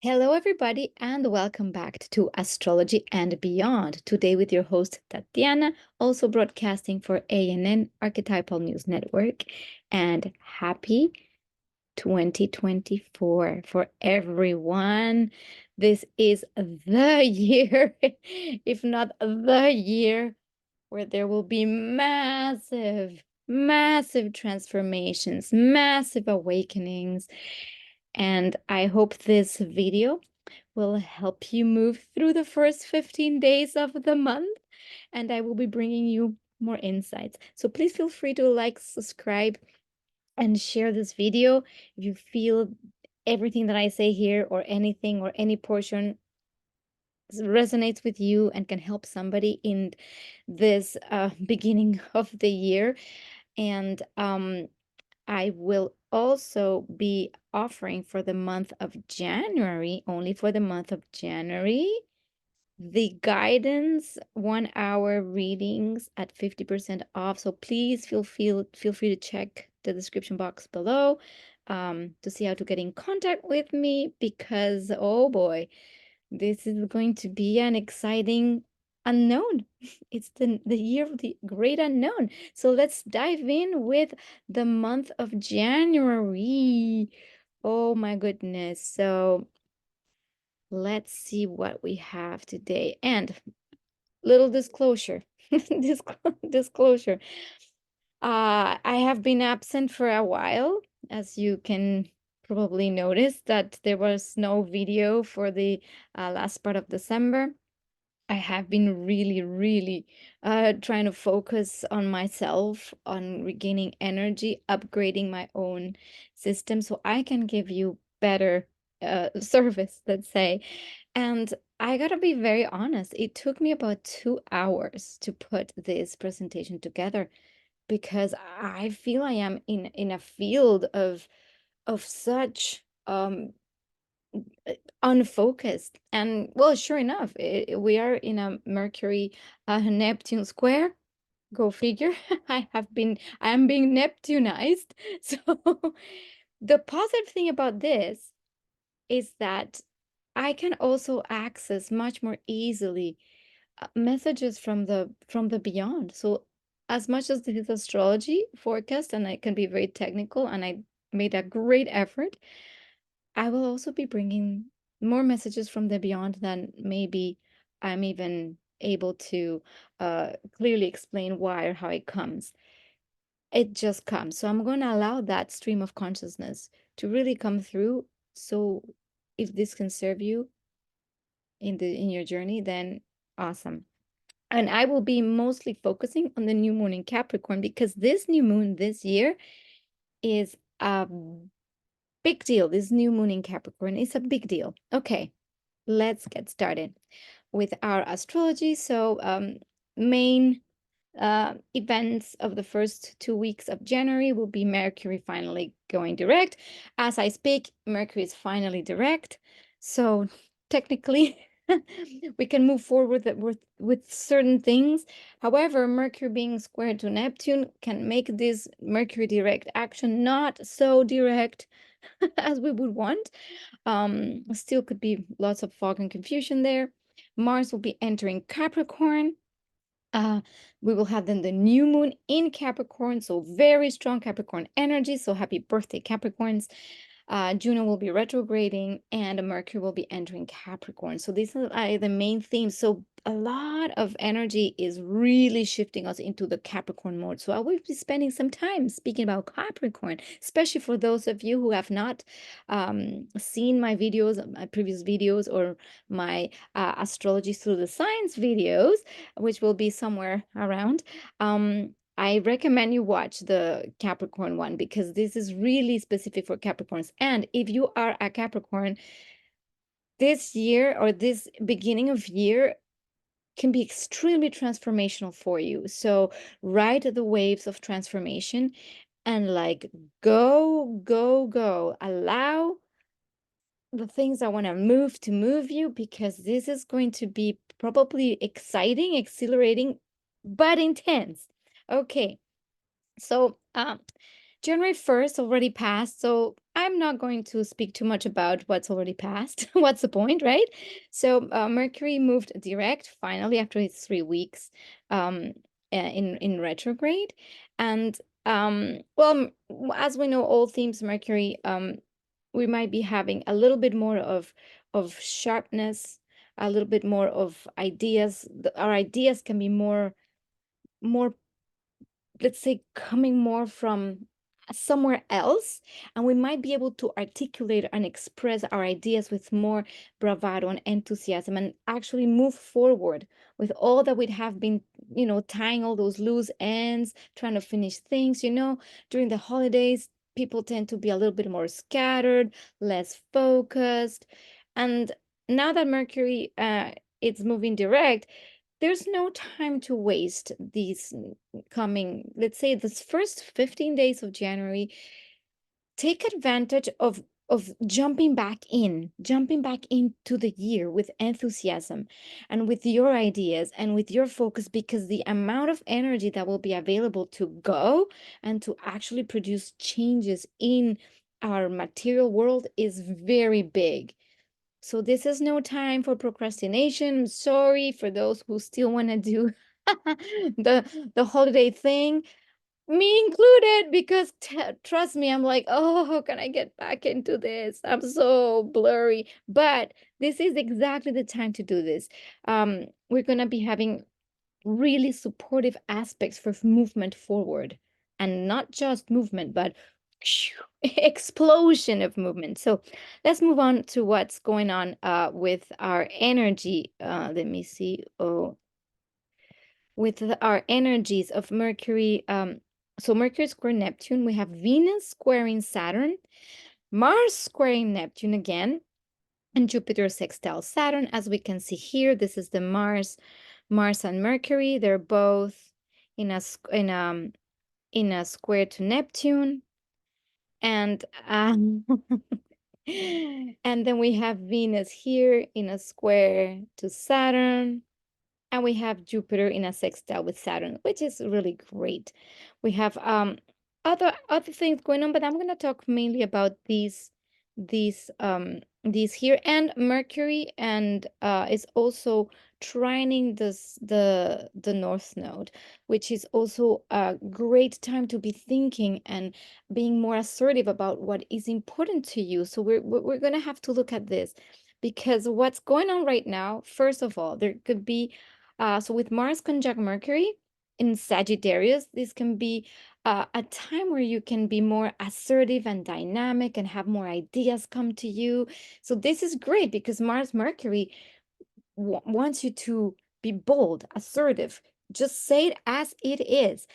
Hello, everybody, and welcome back to Astrology and Beyond. Today, with your host Tatiana, also broadcasting for ANN Archetypal News Network. And happy 2024 for everyone. This is the year, if not the year, where there will be massive, massive transformations, massive awakenings. And I hope this video will help you move through the first 15 days of the month, and I will be bringing you more insights. So please feel free to like, subscribe, and share this video if you feel everything that I say here or anything or any portion resonates with you and can help somebody in this beginning of the year. And I will also be offering for the month of January, only for the month of January, the guidance 1-hour readings at 50% off. So please feel free to check the description box below to see how to get in contact with me, because oh boy, this is going to be an exciting unknown. It's the year of the great unknown. So let's dive in with the month of January. Oh my goodness. So let's see what we have today. And little disclosure, disclosure. I have been absent for a while, as you can probably notice that there was no video for the last part of December. I have been really trying to focus on myself, on regaining energy, upgrading my own system so I can give you better service, let's say. And I gotta be very honest, it took me about 2 hours to put this presentation together because I feel I am in a field of such unfocused. And well, sure enough, we are in a Mercury Neptune square. Go figure. I am being Neptunized. So the positive thing about this is that I can also access much more easily messages from the beyond. So as much as this is astrology forecast and it can be very technical, and I made a great effort, I will also be bringing more messages from the beyond than maybe I'm even able to clearly explain why or how it comes. It just comes. So I'm going to allow that stream of consciousness to really come through. So if this can serve you in your journey, then awesome. And I will be mostly focusing on the new moon in Capricorn, because this new moon this year is a big deal. This new moon in Capricorn is a big deal. Okay, let's get started with our astrology. So main events of the first 2 weeks of January will be Mercury finally going direct. As I speak, Mercury is finally direct. So technically, we can move forward with certain things. However, Mercury being square to Neptune can make this Mercury direct action not so direct as we would want. Still could be lots of fog and confusion there. Mars will be entering Capricorn. We will have then the new moon in Capricorn, so very strong Capricorn energy. So happy birthday, Capricorns. Juno will be retrograding and Mercury will be entering Capricorn. So these are the main themes. So a lot of energy is really shifting us into the Capricorn mode. So I will be spending some time speaking about Capricorn, especially for those of you who have not seen my videos, my previous videos, or my astrology through the science videos, which will be somewhere around. I recommend you watch the Capricorn one, because this is really specific for Capricorns. And if you are a Capricorn, this year or this beginning of year can be extremely transformational for you. So ride the waves of transformation and like go. Allow the things I want to move you, because this is going to be probably exciting, exhilarating, but intense. Okay. So January 1st already passed. So I'm not going to speak too much about what's already passed. What's the point, right? So Mercury moved direct finally after its 3 weeks um, in retrograde, and as we know, all themes Mercury, we might be having a little bit more of sharpness, a little bit more of ideas. Our ideas can be more, let's say, coming more from somewhere else, and we might be able to articulate and express our ideas with more bravado and enthusiasm, and actually move forward with all that we have been, tying all those loose ends, trying to finish things. During the holidays, people tend to be a little bit more scattered, less focused, and now that Mercury it's moving direct, there's no time to waste these coming, let's say, this first 15 days of January. Take advantage of jumping back into the year with enthusiasm and with your ideas and with your focus, because the amount of energy that will be available to go and to actually produce changes in our material world is very big. So this is no time for procrastination. I'm sorry for those who still want to do the holiday thing, me included, because trust me, I'm like, oh, how can I get back into this? I'm so blurry. But this is exactly the time to do this. We're gonna be having really supportive aspects for movement forward, and not just movement, but explosion of movement. So let's move on to what's going on with our energy. Let me see. Oh, with our energies of Mercury. So Mercury square Neptune, we have Venus squaring Saturn, Mars squaring Neptune again, and Jupiter sextile Saturn. As we can see here, this is the Mars and Mercury. They're both in a square to Neptune, and and then we have Venus here in a square to Saturn. And we have Jupiter in a sextile with Saturn, which is really great. We have other things going on, but I'm going to talk mainly about these here. And Mercury and is also trining the North Node, which is also a great time to be thinking and being more assertive about what is important to you. So we're going to have to look at this, because what's going on right now, first of all, there could be so with Mars conjunct Mercury in Sagittarius, this can be a time where you can be more assertive and dynamic and have more ideas come to you. So this is great because Mars Mercury wants you to be bold, assertive. Just say it as it is.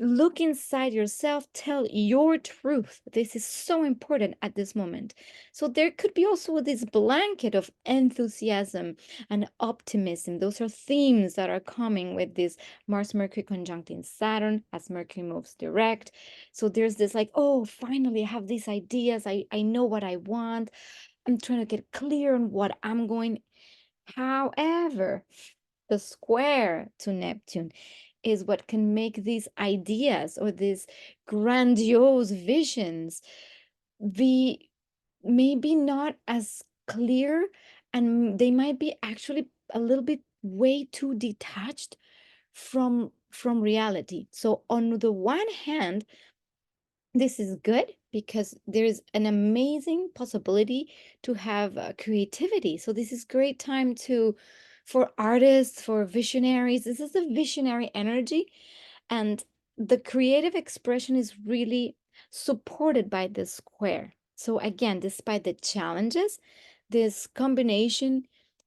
Look inside yourself, tell your truth. This is so important at this moment. So there could be also this blanket of enthusiasm and optimism. Those are themes that are coming with this Mars Mercury conjunct in Saturn as Mercury moves direct. So there's this like, oh, finally I have these ideas. I know what I want. I'm trying to get clear on what I'm going. However, the square to Neptune is what can make these ideas or these grandiose visions be maybe not as clear, and they might be actually a little bit way too detached from reality. So on the one hand, this is good because there's an amazing possibility to have creativity. So this is great time for artists, for visionaries. This is a visionary energy, and the creative expression is really supported by this square. So again, despite the challenges, this combination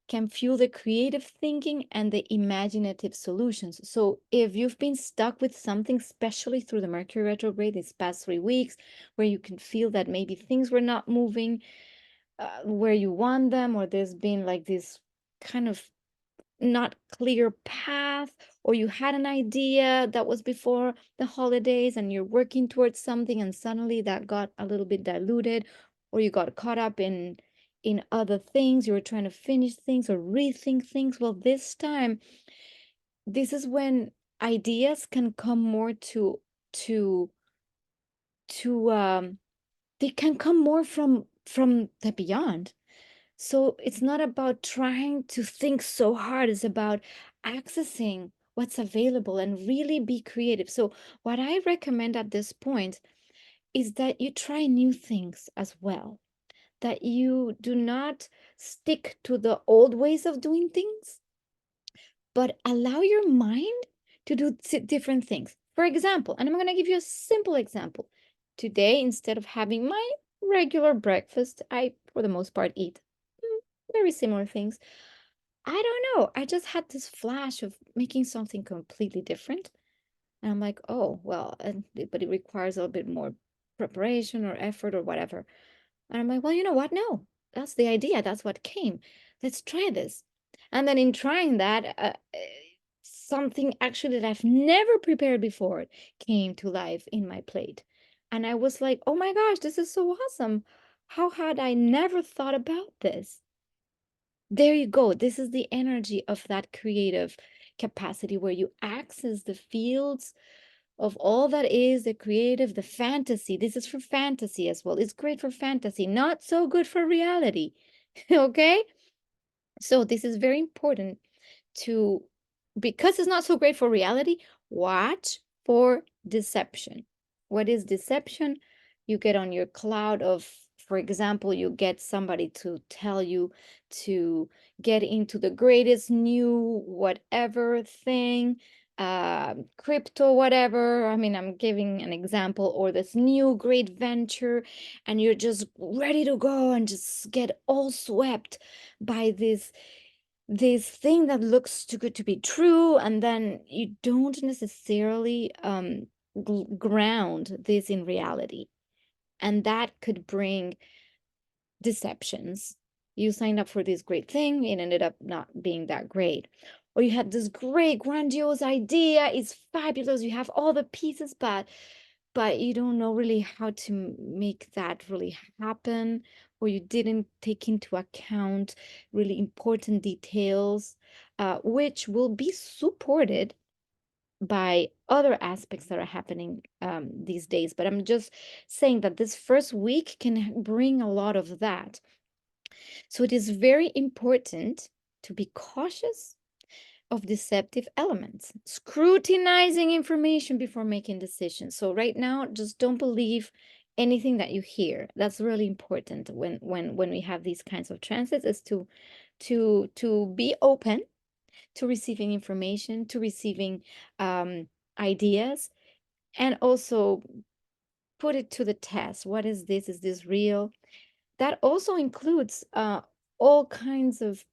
can fuel the creative thinking and the imaginative solutions. So if you've been stuck with something, especially through the Mercury retrograde these past 3 weeks, where you can feel that maybe things were not moving where you want them, or there's been like this kind of not clear path, or you had an idea that was before the holidays and you're working towards something and suddenly that got a little bit diluted, or you got caught up in other things, you were trying to finish things or rethink things. Well, this time, this is when ideas can come more to to they can come more from the beyond. So it's not about trying to think so hard, it's about accessing what's available and really be creative. So what I recommend at this point is that you try new things as well, that you do not stick to the old ways of doing things, but allow your mind to do different things. For example, and I'm going to give you a simple example. Today, instead of having my regular breakfast, I, for the most part, eat very similar things. I don't know. I just had this flash of making something completely different. And I'm like, oh, well, but it requires a little bit more preparation or effort or whatever. And I'm like, well, you know what? No, that's the idea. That's what came. Let's try this. And then in trying that, something actually that I've never prepared before came to life in my plate. And I was like, oh my gosh, this is so awesome. How had I never thought about this? There you go. This is the energy of that creative capacity where you access the fields of all that is the creative, the fantasy. This is for fantasy as well. It's great for fantasy, not so good for reality. Okay? So this is very important to, because it's not so great for reality, watch for deception. What is deception? You get on your cloud of, for example, you get somebody to tell you to get into the greatest new whatever thing, crypto, whatever. I mean, I'm giving an example, or this new great venture, and you're just ready to go and just get all swept by this thing that looks too good to be true, and then you don't necessarily ground this in reality, and that could bring deceptions. You signed up for this great thing, it ended up not being that great. Or you had this great grandiose idea, it's fabulous, you have all the pieces, but you don't know really how to make that really happen, or you didn't take into account really important details, which will be supported by other aspects that are happening these days. But I'm just saying that this first week can bring a lot of that. So it is very important to be cautious of deceptive elements, scrutinizing information before making decisions. So right now, just don't believe anything that you hear. That's really important when we have these kinds of transits, is to be open to receiving information, to receiving ideas, and also put it to the test. What is this? Is this real? That also includes all kinds of,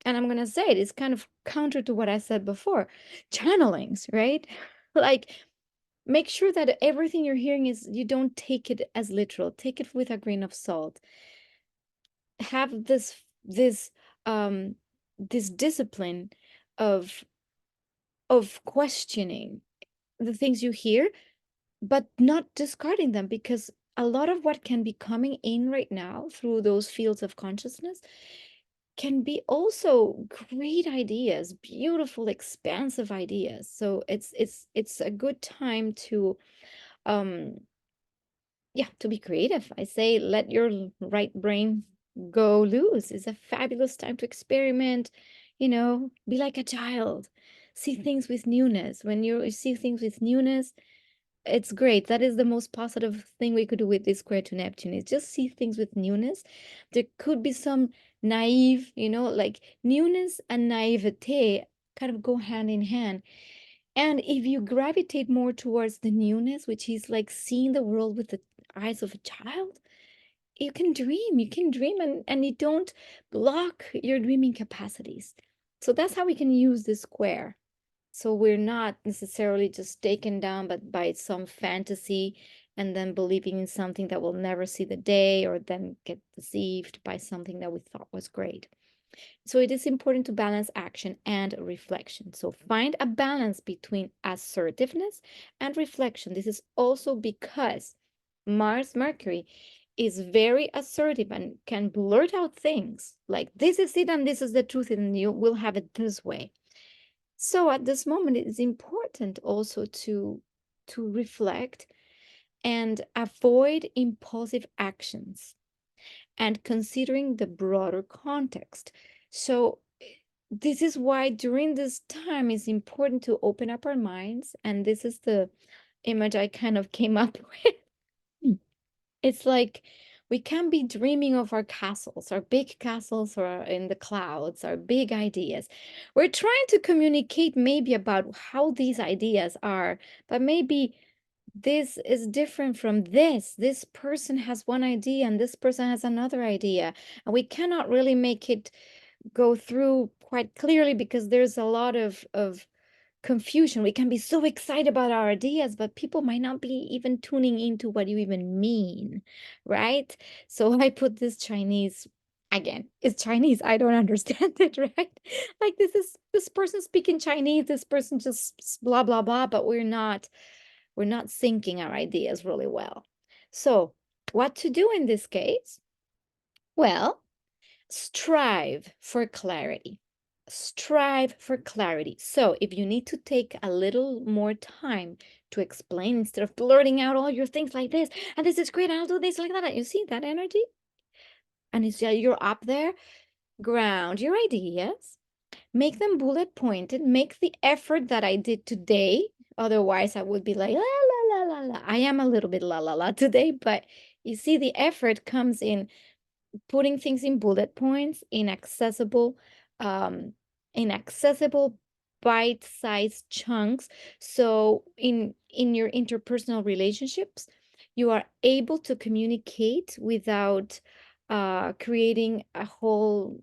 and I'm gonna say it, it's kind of counter to what I said before, channelings, right? Like, make sure that everything you're hearing is, you don't take it as literal. Take it with a grain of salt. Have um this discipline of questioning the things you hear, but not discarding them, because a lot of what can be coming in right now through those fields of consciousness can be also great ideas, beautiful, expansive ideas. So it's a good time to um yeah, to be creative. I say let your right brain go loose. It's a fabulous time to experiment, be like a child. See things with newness. When you see things with newness, it's great. That is the most positive thing we could do with this square to Neptune, is just see things with newness. There could be some naive, like newness and naivete kind of go hand in hand. And if you gravitate more towards the newness, which is like seeing the world with the eyes of a child, you can dream, and you don't block your dreaming capacities. So that's how we can use this square. So we're not necessarily just taken down but by some fantasy, and then believing in something that will never see the day, or then get deceived by something that we thought was great. So it is important to balance action and reflection. So find a balance between assertiveness and reflection. This is also because Mars Mercury is very assertive and can blurt out things like, this is it and this is the truth, and you will have it this way. So at this moment, it is important also to reflect and avoid impulsive actions and considering the broader context. So, this is why during this time it's important to open up our minds. And this is the image I kind of came up with. It's like we can be dreaming of our castles, our big castles, or in the clouds, our big ideas. We're trying to communicate maybe about how these ideas are, but maybe this is different from this. This person has one idea and this person has another idea. And we cannot really make it go through quite clearly because there's a lot of confusion. We can be so excited about our ideas, but people might not be even tuning into what you even mean, right? So I put this Chinese again. It's Chinese. I don't understand it, right? Like this person speaking Chinese, this person just blah blah blah, but we're not syncing our ideas really well. So, what to do in this case? Well, strive for clarity. Strive for clarity. So, if you need to take a little more time to explain instead of blurting out all your things like this, and this is great, I'll do this like that. You see that energy? And it's you're up there, ground your ideas, make them bullet pointed, make the effort that I did today. Otherwise, I would be like, la, la, la, la, la. I am a little bit la, la, la today, but you see, the effort comes in putting things in bullet points, um, in accessible bite-sized chunks. So in your interpersonal relationships, you are able to communicate without creating a whole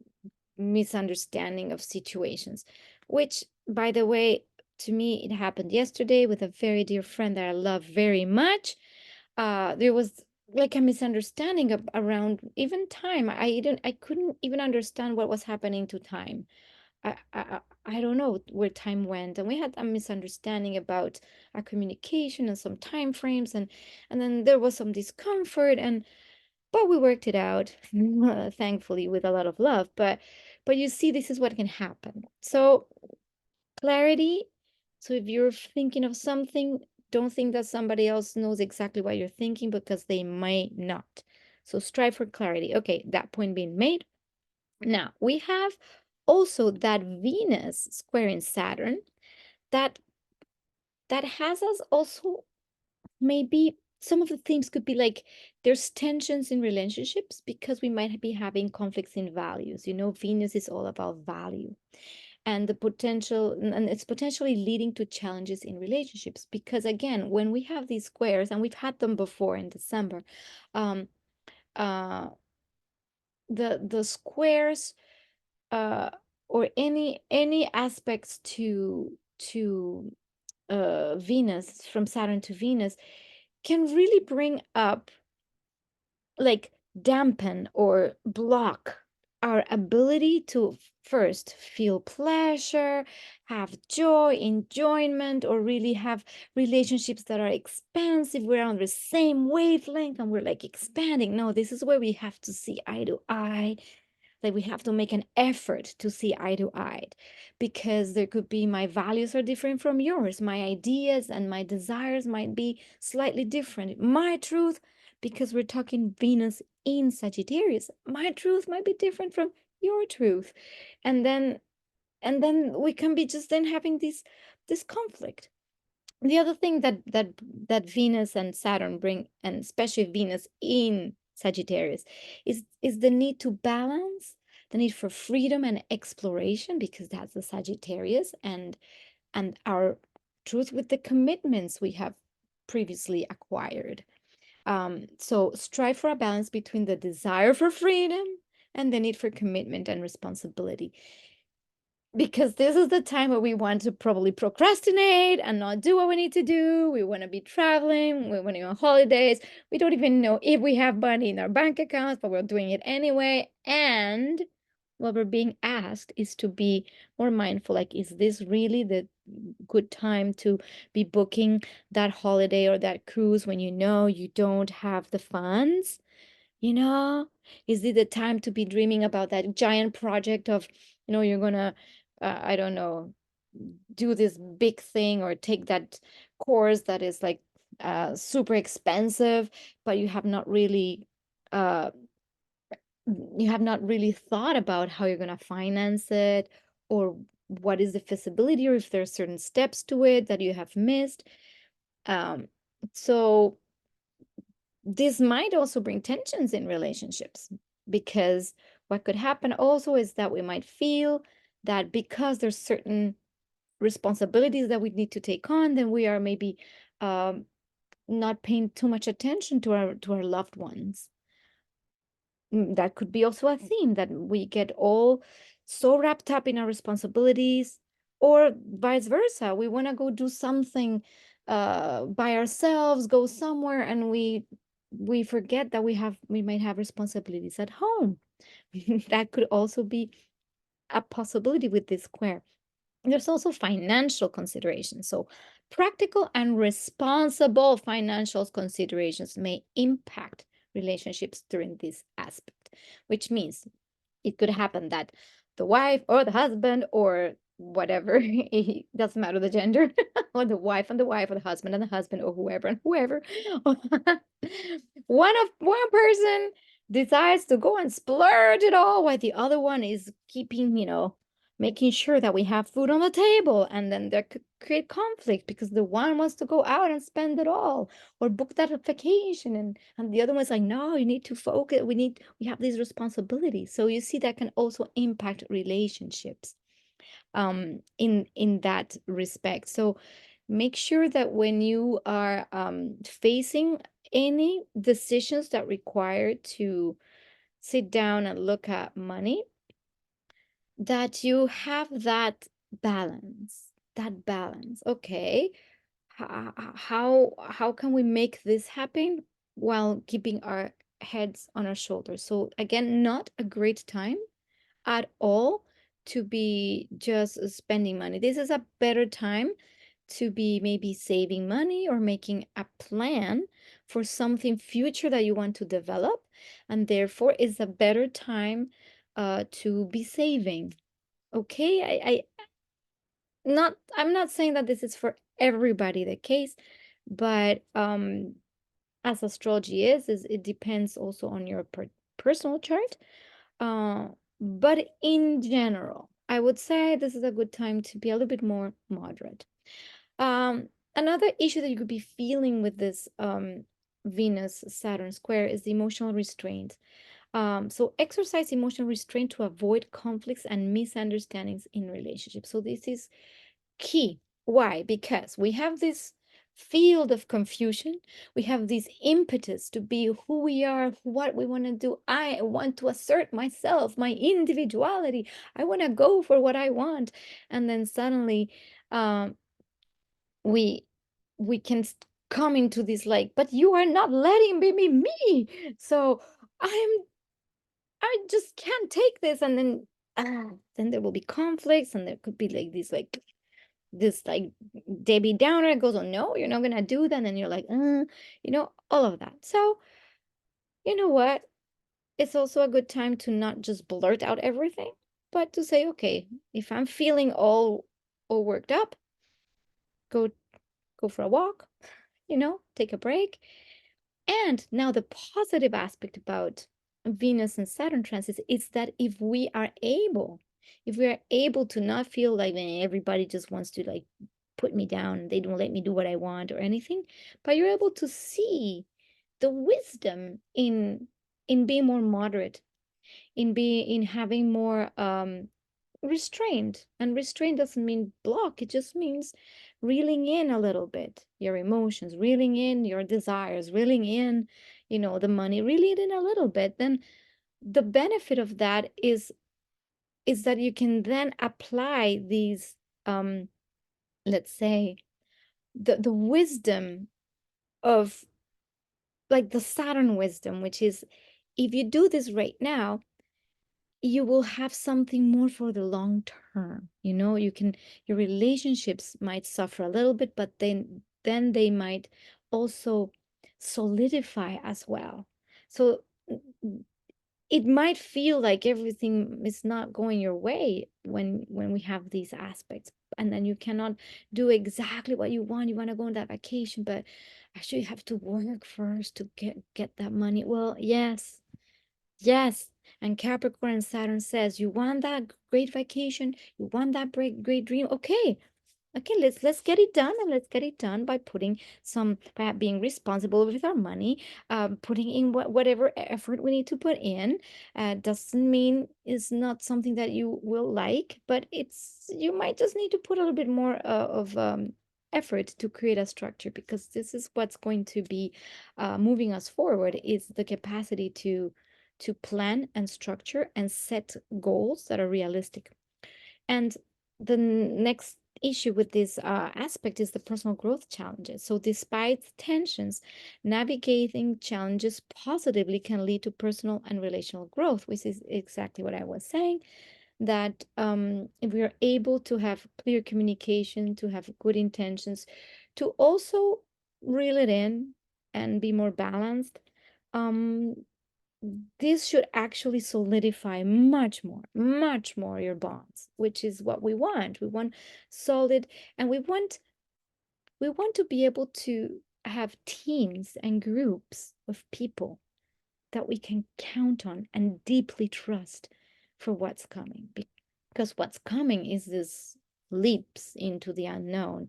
misunderstanding of situations, which, by the way, to me, it happened yesterday with a very dear friend that I love very much. There was like a misunderstanding around even time. I couldn't even understand what was happening to time. I don't know where time went, and we had a misunderstanding about our communication and some time frames, and then there was some discomfort, and but we worked it out, thankfully, with a lot of love. But you see, this is what can happen. So clarity. So if you're thinking of something, don't think that somebody else knows exactly what you're thinking, because they might not. So strive for clarity. Okay, that point being made. Now we have also that Venus squaring Saturn, that that has us also, maybe some of the themes could be like there's tensions in relationships because we might be having conflicts in values. Venus is all about value, and the potential, and it's potentially leading to challenges in relationships, because again, when we have these squares, and we've had them before in December, um uh the squares, uh or any aspects to Venus, from Saturn to Venus, can really bring up, like, dampen or block our ability to first feel pleasure, have joy, enjoyment, or really have relationships that are expansive. We're on the same wavelength and we're like expanding. No, this is where we have to see eye to eye. Like, we have to make an effort to see eye to eye, because there could be my values are different from yours. My ideas and my desires might be slightly different. My truth, because we're talking Venus in Sagittarius, my truth might be different from your truth. And then we can be just then having this conflict. The other thing that Venus and Saturn bring, and especially Venus in Sagittarius, is the need to balance, the need for freedom and exploration, because that's the Sagittarius, and our truth with the commitments we have previously acquired. So strive for a balance between the desire for freedom and the need for commitment and responsibility, because this is the time where we want to probably procrastinate and not do what we need to do. We want to be traveling, we want to go on holidays. We don't even know if we have money in our bank accounts, but we're doing it anyway. And what we're being asked is to be more mindful. Like, is this really the good time to be booking that holiday or that cruise when you know you don't have the funds? You know, is it the time to be dreaming about that giant project of, you're gonna, I don't know, do this big thing or take that course that is like super expensive, but uh, you have not really thought about how you're going to finance it, or what is the feasibility, or if there are certain steps to it that you have missed. Um, so this might also bring tensions in relationships, because what could happen also is that we might feel that because there's certain responsibilities that we need to take on, then we are maybe um, not paying too much attention to our loved ones. That could be also a theme, that we get all so wrapped up in our responsibilities, or vice versa. We want to go do something by ourselves, go somewhere, and we forget that we might have responsibilities at home. That could also be a possibility with this square. There's also financial considerations. So, practical and responsible financial considerations may impact relationships during this aspect, which means it could happen that the wife or the husband or whatever, it doesn't matter the gender, or the wife and the wife, or the husband and the husband, or whoever and whoever, one person decides to go and splurge it all, while the other one is keeping, making sure that we have food on the table. And then there could create conflict, because the one wants to go out and spend it all, or book that vacation, and the other one's like, no, you need to focus, we have these responsibilities. So you see, that can also impact relationships in that respect. So make sure that when you are facing any decisions that require to sit down and look at money, that you have that balance. Okay, how can we make this happen while keeping our heads on our shoulders? So again, not a great time at all to be just spending money. This is a better time to be maybe saving money, or making a plan for something future that you want to develop, and therefore is a better time to be saving. Okay, I'm not saying that this is for everybody the case, but as astrology is it depends also on your personal chart. uh but in general, I would say this is a good time to be a little bit more moderate. Another issue that you could be feeling with this Venus Saturn square is the emotional restraint. So exercise emotional restraint to avoid conflicts and misunderstandings in relationships. So this is key. Why? Because we have this field of confusion. We have this impetus to be who we are, what we want to do. I want to assert myself, my individuality. I want to go for what I want. And then suddenly um, we we can come into this like, but you are not letting me. So I'm I just can't take this. And then there will be conflicts, and there could be like this like Debbie Downer goes, oh no, you're not gonna do that, and then you're like, all of that. So you know what? It's also a good time to not just blurt out everything, but to say, okay, if I'm feeling all worked up, go go for a walk, take a break. And now the positive aspect about Venus and Saturn transits is that if we are able to not feel like everybody just wants to like put me down, they don't let me do what I want or anything, but you're able to see the wisdom in being more moderate, in having more restraint. And restraint doesn't mean block, it just means reeling in a little bit your emotions, reeling in your desires, reeling in the money, reeling it in a little bit. Then the benefit of that is that you can then apply these let's say the wisdom of like the Saturn wisdom, which is, if you do this right now, you will have something more for the long term. Your relationships might suffer a little bit, but then they might also solidify as well. So it might feel like everything is not going your way when we have these aspects, and then you cannot do exactly what you want. You want to go on that vacation, but actually you have to work first to get that money. Well, yes, yes. And Capricorn and Saturn says, you want that great vacation, you want that great dream. Okay, okay, let's get it done, and let's get it done by putting some, by being responsible with our money, putting in whatever effort we need to put in. Doesn't mean it's not something that you will like, but it's, you might just need to put a little bit more of effort to create a structure, because this is what's going to be moving us forward, is the capacity to plan and structure and set goals that are realistic. And the next issue with this aspect is the personal growth challenges. So despite tensions, navigating challenges positively can lead to personal and relational growth, which is exactly what I was saying, that if we are able to have clear communication, to have good intentions, to also reel it in and be more balanced, um, this should actually solidify much more your bonds, which is what we want. We want solid, and we want to be able to have teams and groups of people that we can count on and deeply trust for what's coming. Because what's coming is this leaps into the unknown.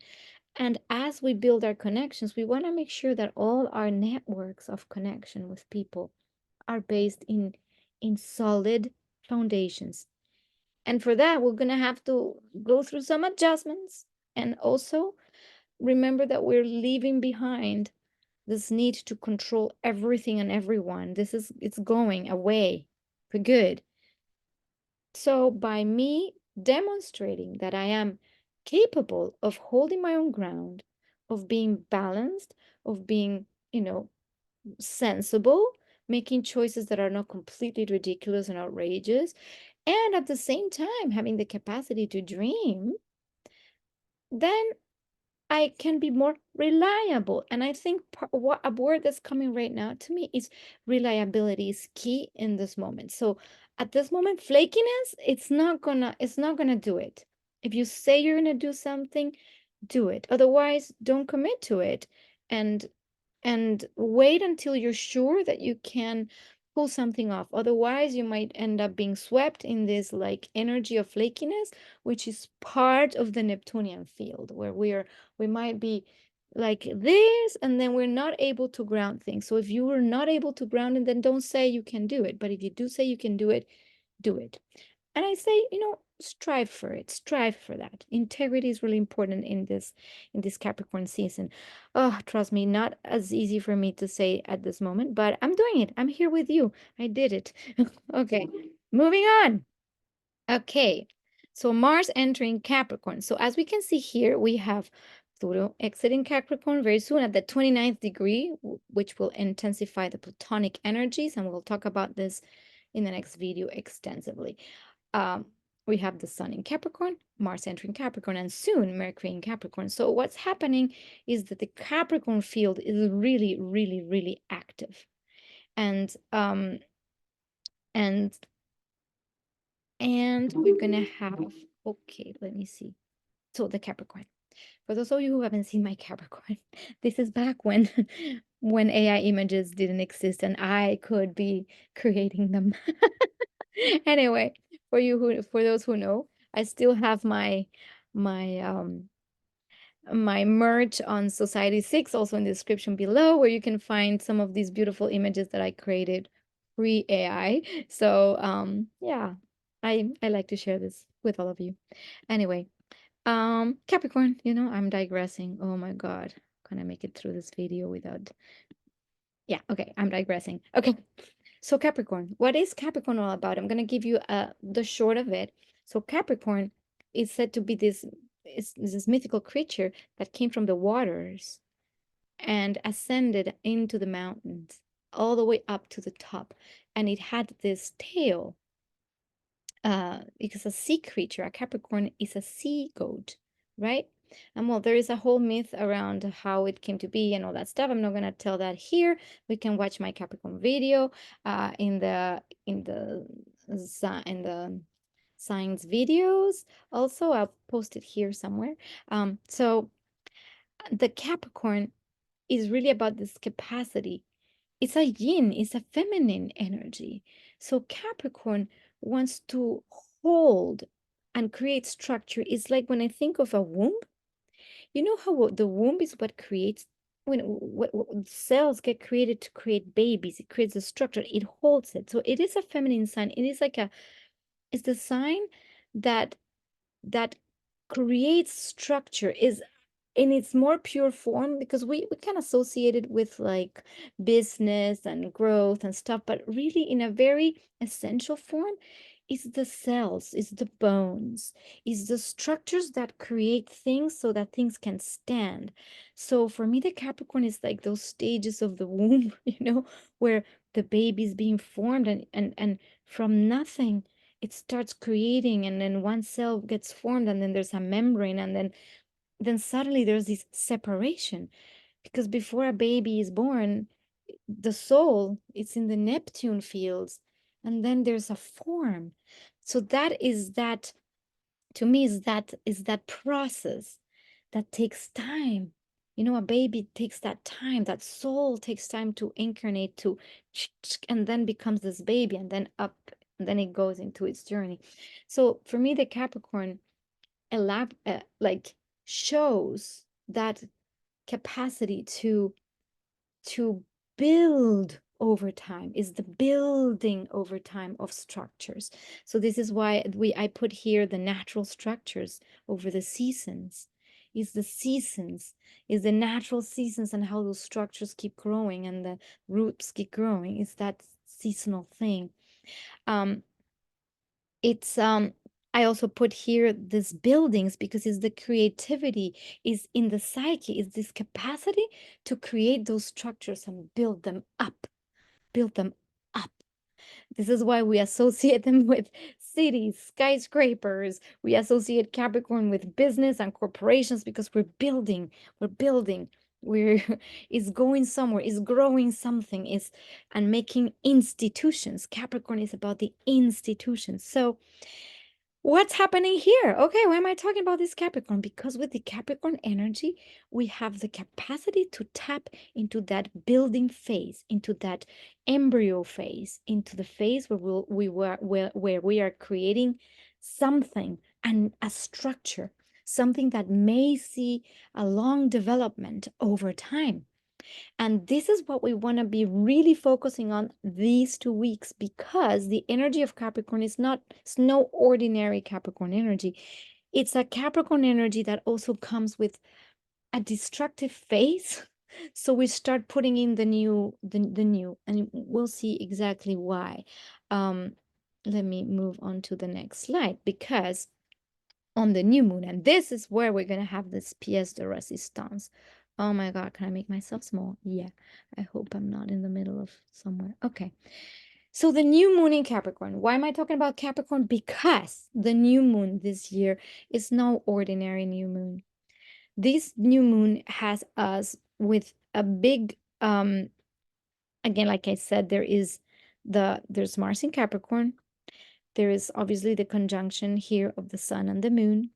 And as we build our connections, we want to make sure that all our networks of connection with people are based in solid foundations. And for that, we're going to have to go through some adjustments, and also remember that we're leaving behind this need to control everything and everyone. It's going away for good. So by me demonstrating that I am capable of holding my own ground, of being balanced, of being, sensible, making choices that are not completely ridiculous and outrageous, and at the same time having the capacity to dream, then I can be more reliable. And I think what a word that's coming right now to me is reliability is key in this moment. So at this moment, flakiness, it's not gonna do it. If you say you're gonna do something, do it. Otherwise, don't commit to it. And wait until you're sure that you can pull something off. Otherwise, you might end up being swept in this like energy of flakiness, which is part of the Neptunian field, where we might be like this, and then we're not able to ground things. So if you are not able to ground it, then don't say you can do it. But if you do say you can do it, do it. And I say, strive for it, strive for that. Integrity is really important in this Capricorn season. Oh, trust me, not as easy for me to say at this moment, but I'm doing it. I'm here with you. I did it. Okay, moving on. Okay, so Mars entering Capricorn. So as we can see here, we have Pluto exiting Capricorn very soon at the 29th degree, which will intensify the Plutonic energies, and we'll talk about this in the next video extensively. Um, we have the Sun in Capricorn, Mars entering Capricorn, and soon Mercury in Capricorn. So what's happening is that the Capricorn field is really, really, really active. And and we're gonna have, okay, let me see. So the Capricorn. For those of you who haven't seen my Capricorn, this is back when when AI images didn't exist and I could be creating them. Anyway, for those who know, I still have my merch on Society 6, also in the description below, where you can find some of these beautiful images that I created pre AI. So yeah, I like to share this with all of you. Anyway, Capricorn, I'm digressing. Oh my God. Can I make it through this video without? Yeah, okay, I'm digressing. Okay. So Capricorn, what is Capricorn all about? I'm going to give you the short of it. So Capricorn is said to be this mythical creature that came from the waters and ascended into the mountains all the way up to the top. And it had this tail, because a sea creature, a Capricorn is a sea goat, right? And well, there is a whole myth around how it came to be and all that stuff. I'm not gonna tell that here. We can watch my Capricorn video in the signs videos. Also, I'll post it here somewhere. So the Capricorn is really about this capacity. It's a yin, it's a feminine energy. So Capricorn wants to hold and create structure. It's like when I think of a womb, you know how the womb is what creates when cells get created to create babies. It creates a structure. It holds it. So it is a feminine sign. It is like it's the sign that that creates structure, is in its more pure form, because we can associate it with like business and growth and stuff, but really in a very essential form is the cells, is the bones, is the structures that create things so that things can stand. So for me, the Capricorn is like those stages of the womb, where the baby is being formed, and from nothing it starts creating, and then one cell gets formed, and then there's a membrane, and then suddenly there's this separation, because before a baby is born, the soul, it's in the Neptune fields, and then there's a form. So that to me is that process that takes time. A baby takes that time, that soul takes time to incarnate, and then becomes this baby, and then up, and then it goes into its journey. So for me, the Capricorn like shows that capacity to build over time, is the building over time of structures. So this is why I put here the natural structures over the seasons. Is the seasons, is the natural seasons, and how those structures keep growing and the roots keep growing, is that seasonal thing. It's I also put here this buildings, because it's the creativity, is in the psyche, is this capacity to create those structures and build them up, build them up. This is why we associate them with cities, skyscrapers. We associate Capricorn with business and corporations, because we're building, we're is going somewhere, is growing something, is and making institutions. Capricorn is about the institutions. So what's happening here? Okay, why am I talking about this Capricorn? Because with the Capricorn energy, we have the capacity to tap into that building phase, into that embryo phase, into the phase where we are creating something, and a structure, something that may see a long development over time. And this is what we want to be really focusing on these 2 weeks, because the energy of Capricorn it's no ordinary Capricorn energy. It's a Capricorn energy that also comes with a destructive phase. So we start putting in the new, and we'll see exactly why. Let me move on to the next slide, because on the new moon, and this is where we're going to have this pièce de résistance. Oh my God, can I make myself small? Yeah, I hope I'm not in the middle of somewhere. Okay. So the new moon in Capricorn. Why am I talking about Capricorn? Because the new moon this year is no ordinary new moon. This new moon has us with a big, again, like I said, there's Mars in Capricorn. There is obviously the conjunction here of the sun and the moon.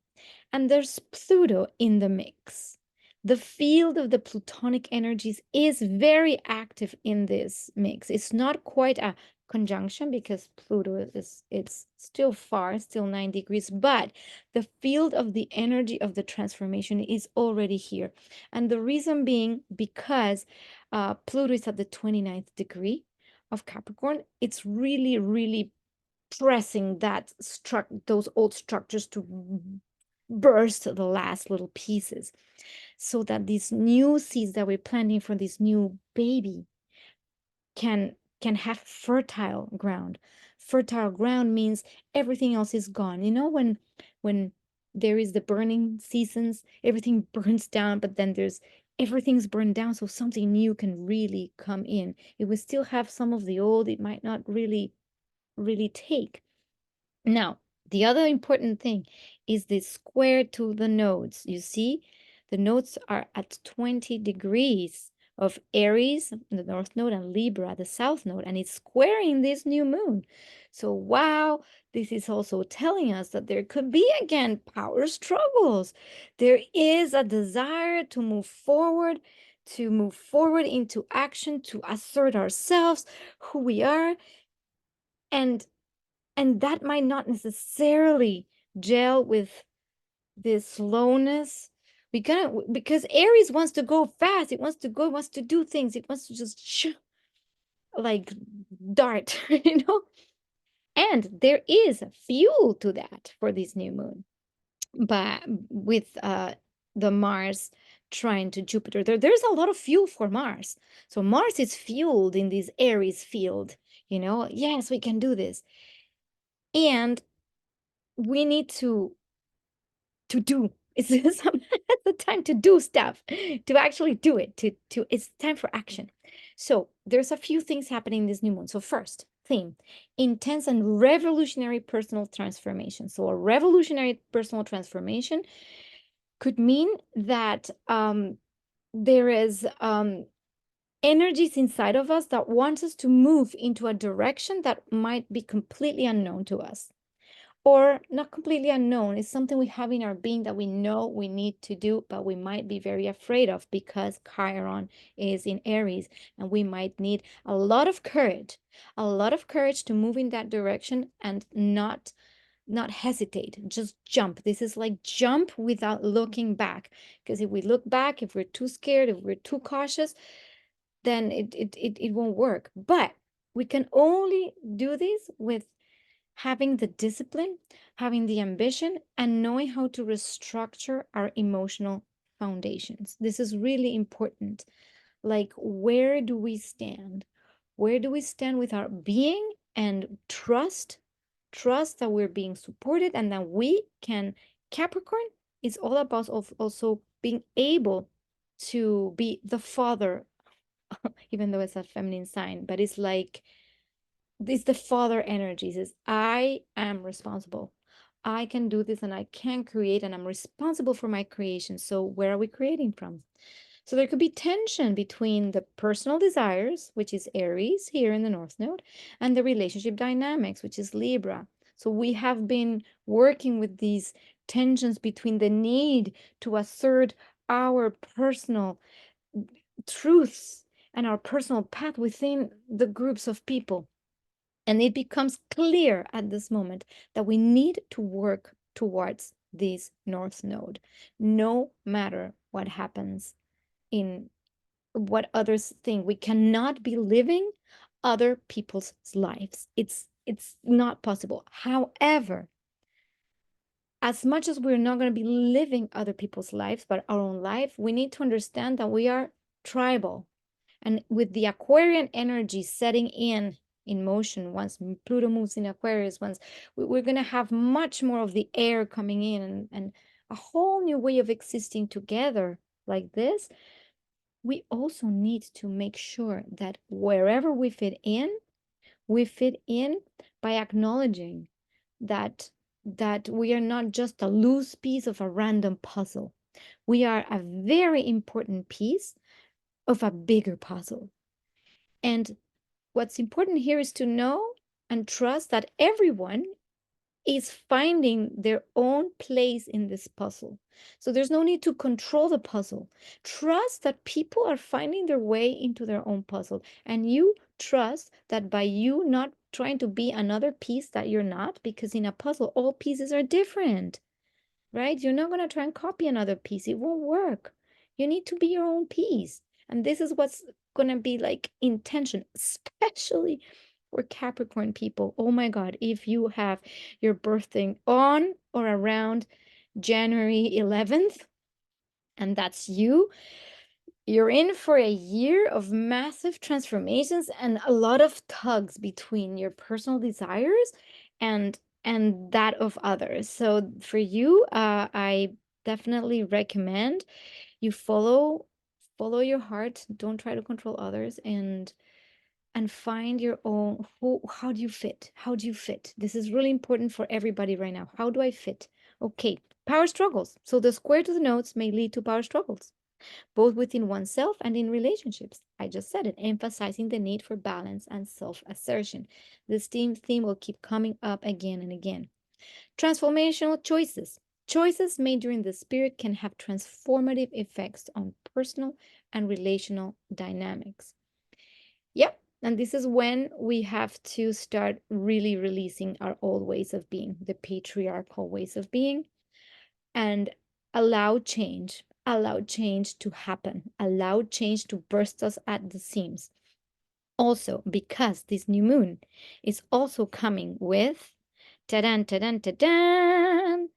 And there's Pluto in the mix. The field of the Plutonic energies is very active in this mix. It's not quite a conjunction, because Pluto it's still far, still 9 degrees, but the field of the energy of the transformation is already here. And the reason being, because Pluto is at the 29th degree of Capricorn, it's really, really pressing those old structures to burst the last little pieces, so that these new seeds that we're planting for this new baby can have fertile ground. Fertile ground means everything else is gone. When there is the burning seasons, everything burns down, but then everything's burned down, so something new can really come in. It will still have some of the old, it might not really take. Now, The other important thing is the square to the nodes. You see, the nodes are at 20 degrees of Aries, the north node, and Libra, the south node, and it's squaring this new moon. So, wow, this is also telling us that there could be again power struggles. There is a desire to move forward, into action, to assert ourselves, who we are, and that might not necessarily gel with this slowness. Because Aries wants to go fast, it wants to go, it wants to do things, it wants to just like dart, and there is fuel to that for this new moon, but with the Mars trying to Jupiter, there's a lot of fuel for Mars. So Mars is fueled in this Aries field, yes, we can do this, and we need to do. It's the time to do stuff, to actually do it, to it's time for action. So there's a few things happening in this new moon. So first theme, intense and revolutionary personal transformation. So a revolutionary personal transformation could mean that there is energies inside of us that want us to move into a direction that might be completely unknown to us, or not completely unknown. It's something we have in our being that we know we need to do, but we might be very afraid of because Chiron is in Aries, and we might need a lot of courage to move in that direction and not hesitate, just jump. This is like jump without looking back, because if we look back, if we're too scared, if we're too cautious, then it won't work. But we can only do this with having the discipline, having the ambition, and knowing how to restructure our emotional foundations. This is really important. Like, where do we stand? Where do we stand with our being, and trust that we're being supported and that we can. Capricorn is all about also being able to be the father, even though it's a feminine sign, but it's like it's the father energy. It says, I am responsible. I can do this and I can create, and I'm responsible for my creation. So where are we creating from? So there could be tension between the personal desires, which is Aries here in the North Node, and the relationship dynamics, which is Libra. So we have been working with these tensions between the need to assert our personal truths and our personal path within the groups of people. And it becomes clear at this moment that we need to work towards this North Node, no matter what happens in what others think. We cannot be living other people's lives. It's not possible. However, as much as we're not going to be living other people's lives, but our own life, we need to understand that we are tribal. And with the Aquarian energy setting in motion, once Pluto moves in Aquarius, once we're going to have much more of the air coming in, and a whole new way of existing together like this. We also need to make sure that wherever we fit in by acknowledging that we are not just a loose piece of a random puzzle. We are a very important piece of a bigger puzzle. And what's important here is to know and trust that everyone is finding their own place in this puzzle. So there's no need to control the puzzle. Trust that people are finding their way into their own puzzle. And you trust that by you not trying to be another piece that you're not, because in a puzzle, all pieces are different, right? You're not going to try and copy another piece. It won't work. You need to be your own piece. And this is what's going to be like intention, especially for Capricorn people. Oh my God, if you have your birthday on or around January 11th, and that's you're in for a year of massive transformations and a lot of tugs between your personal desires and that of others. So for you, I definitely recommend you follow your heart. Don't try to control others, and and find your own, how do you fit? How do you fit? This is really important for everybody right now. How do I fit? Okay, power struggles. So the square to the nodes may lead to power struggles, both within oneself and in relationships. I just said it, emphasizing the need for balance and self-assertion. This theme will keep coming up again and again. Transformational choices. Choices made during the spirit can have transformative effects on personal and relational dynamics. Yep. And this is when we have to start really releasing our old ways of being, the patriarchal ways of being, and allow change to happen, allow change to burst us at the seams. Also, because this new moon is also coming with, ta-dan, ta-dan, ta-dan,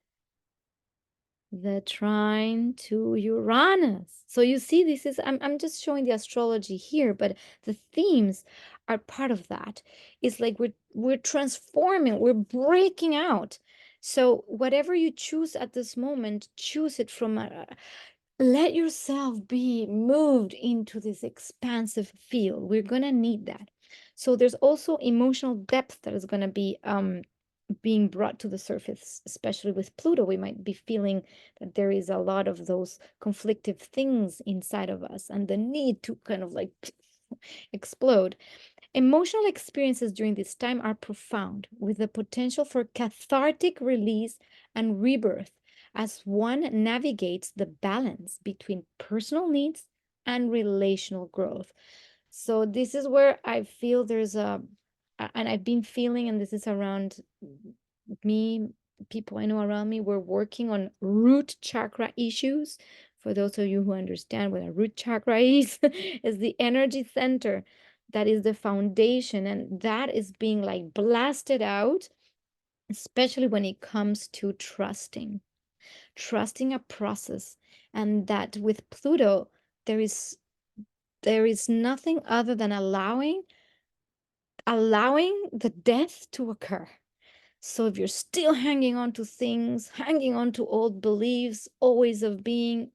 the trine to Uranus. So you see, this is, I'm just showing the astrology here, but the themes are part of that. It's like we're transforming, we're breaking out. So whatever you choose at this moment, choose it from a, let yourself be moved into this expansive field. We're gonna need that. So there's also emotional depth that is gonna be being brought to the surface, especially with Pluto. We might be feeling that there is a lot of those conflictive things inside of us and the need to kind of like explode. Emotional experiences during this time are profound, with the potential for cathartic release and rebirth as one navigates the balance between personal needs and relational growth. So this is where I feel there's and I've been feeling, and this is around me, people I know around me, we're working on root chakra issues. For those of you who understand what a root chakra is the energy center that is the foundation, and that is being like blasted out, especially when it comes to trusting a process. And that with Pluto, there is nothing other than allowing the death to occur. So if you're still hanging on to things, hanging on to old beliefs, always of being,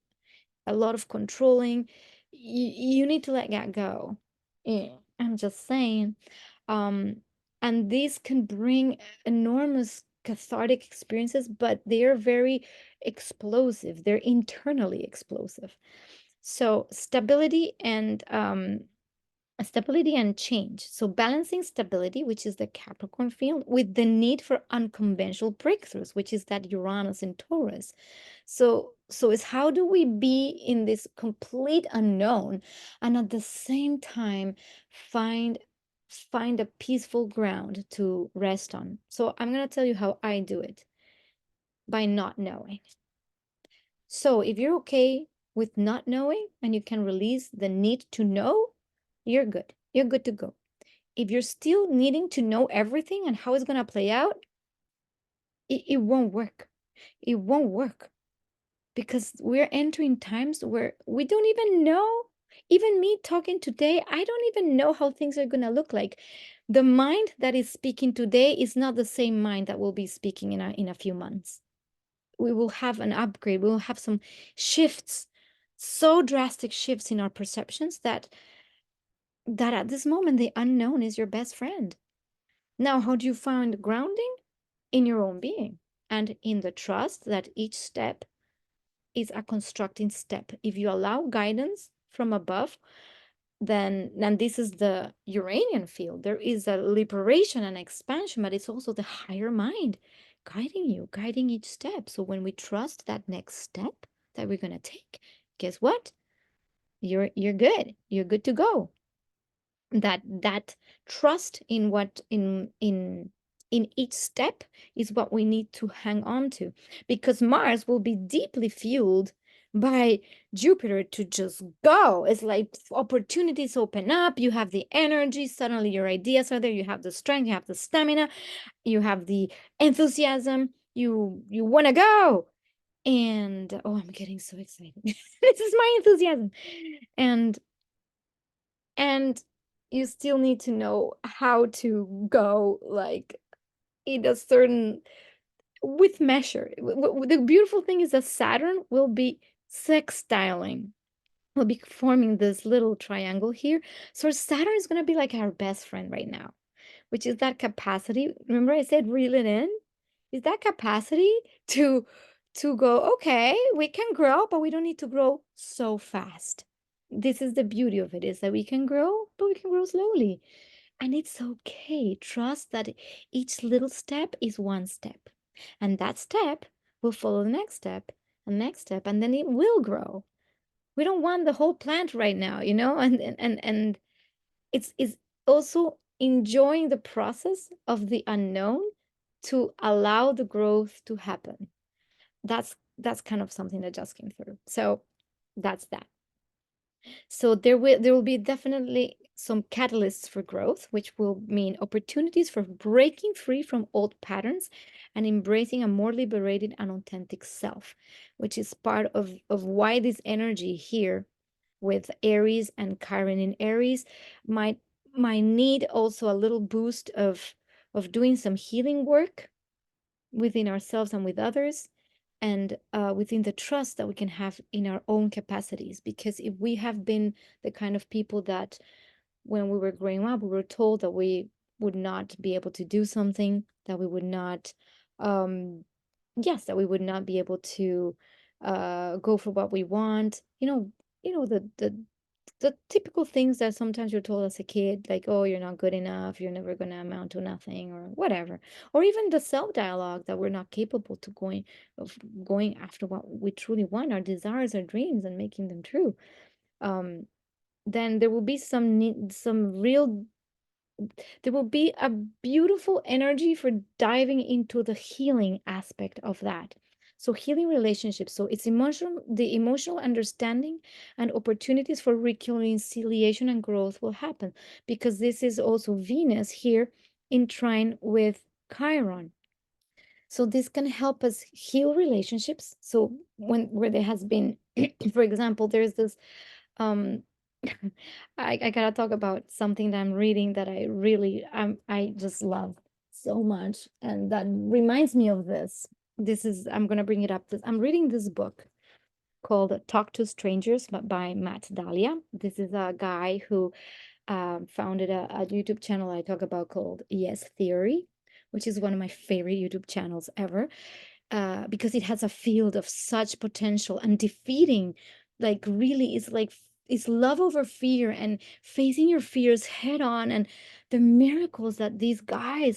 a lot of controlling, you need to let that go. Yeah, I'm just saying. Um, and these can bring enormous cathartic experiences, but they're very explosive. They're internally explosive. So stability and change. So balancing stability, which is the Capricorn field, with the need for unconventional breakthroughs, which is that Uranus in Taurus. So it's how do we be in this complete unknown and at the same time find a peaceful ground to rest on. So I'm going to tell you how I do it, by not knowing. So if you're okay with not knowing and you can release the need to know, you're good. You're good to go. If you're still needing to know everything and how it's going to play out, it won't work. It won't work because we're entering times where we don't even know. Even me talking today, I don't even know how things are going to look like. The mind that is speaking today is not the same mind that will be speaking in a few months. We will have an upgrade. We will have some shifts, so drastic shifts in our perceptions that at this moment, the unknown is your best friend. Now, how do you find grounding? In your own being and in the trust that each step is a constructing step. If you allow guidance from above, then this is the Uranian field. There is a liberation and expansion, but it's also the higher mind guiding you, guiding each step. So when we trust that next step that we're going to take, guess what? You're good. You're good to go. That trust in what in each step is what we need to hang on to, because Mars will be deeply fueled by Jupiter to just go. It's like opportunities open up, you have the energy, suddenly your ideas are there, you have the strength, you have the stamina, you have the enthusiasm, you want to go. And oh, I'm getting so excited. This is my enthusiasm. And you still need to know how to go like in a certain, with measure. The beautiful thing is that Saturn will be sextiling we'll be forming this little triangle here. So Saturn is going to be like our best friend right now, which is that capacity. Remember I said reel it in? Is that capacity to go, okay, we can grow, but we don't need to grow so fast. This is the beauty of it, is that we can grow, but we can grow slowly. And it's okay. Trust that each little step is one step. And that step will follow the next step and next step, and then it will grow. We don't want the whole plant right now, you know? And it's also enjoying the process of the unknown to allow the growth to happen. That's kind of something that just came through. So that's that. So there will be definitely some catalysts for growth, which will mean opportunities for breaking free from old patterns and embracing a more liberated and authentic self, which is part of why this energy here with Aries and Chiron in Aries might need also a little boost of doing some healing work within ourselves and with others, and within the trust that we can have in our own capacities. Because if we have been the kind of people that when we were growing up, we were told that we would not be able to do something, that we would not, yes, that we would not be able to go for what we want. The typical things that sometimes you're told as a kid, like, oh, you're not good enough, you're never going to amount to nothing, or whatever. Or even the self-dialogue that we're not capable to going after what we truly want, our desires, our dreams, and making them true. Um, then there will be some real there will be a beautiful energy for diving into the healing aspect of that. So healing relationships. So it's the emotional understanding and opportunities for reconciliation and growth will happen, because this is also Venus here in trine with Chiron. So this can help us heal relationships. So where there has been, for example, there's this um I gotta talk about something that I'm reading that I just love so much, and that reminds me of this. I'm gonna bring it up. I'm reading this book called Talk to Strangers by Matt Dahlia. This is a guy who founded a YouTube channel I talk about called Yes Theory, which is one of my favorite YouTube channels ever, because it has a field of such potential, and defeating, like, really is like is love over fear and facing your fears head on. And the miracles that this guy